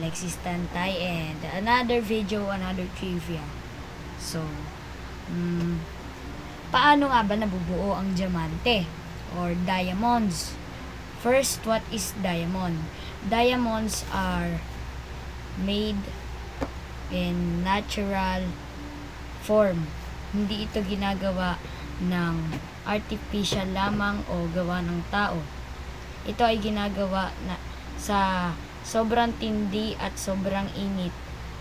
Alexis Tantay, and another video, another trivia. So, paano nga ba nabubuo ang diamante or diamonds? First, what is diamond? Diamonds are made in natural form. Hindi ito ginagawa ng artificial lamang o gawa ng tao. Ito ay ginagawa na sa sobrang tindi at sobrang init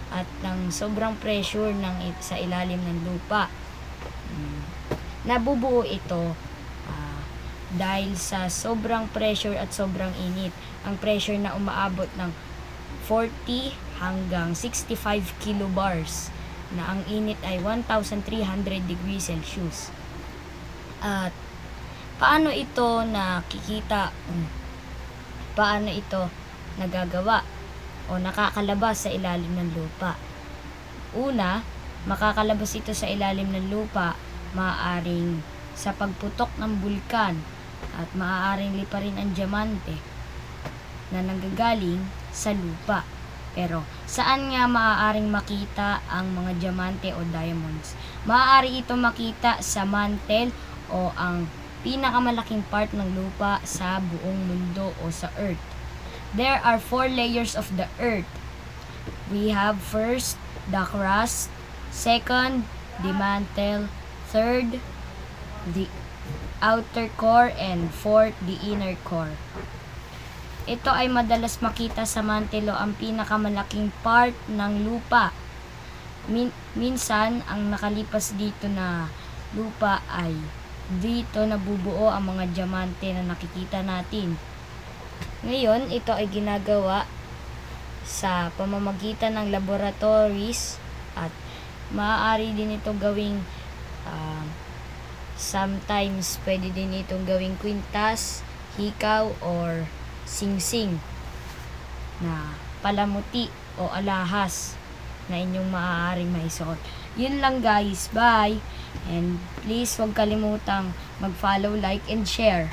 at ng sobrang pressure sa ilalim ng lupa. Nabubuo ito dahil sa sobrang pressure at sobrang init. Ang pressure na umaabot ng 40 hanggang 65 kilobars na ang init ay 1,300 degrees Celsius. At paano ito nakikita? Paano ito nagagawa o nakakalabas sa ilalim ng lupa? Una, makakalabas ito sa ilalim ng lupa maaaring sa pagputok ng bulkan at maaaring liparin ang diamante na nanggagaling sa lupa. Pero saan nga maaaring makita ang mga diamante o diamonds? Maaari ito makita sa mantle o ang pinakamalaking part ng lupa sa buong mundo o sa earth. There are 4 layers of the earth. We have first, the crust. Second, the mantle. Third, the outer core. And fourth, the inner core. Ito ay madalas makita sa mantle o ang pinakamalaking part ng lupa. Minsan, ang nakalipas dito na lupa ay dito nabubuo ang mga diamante na nakikita natin. Ngayon, ito ay ginagawa sa pamamagitan ng laboratories at maaari din ito gawing sometimes pwede din itong gawing kwintas, hikaw, or singsing na palamuti o alahas na inyong maaaring maisuot. Yun lang guys, bye! And please huwag kalimutang mag-follow, like, and share.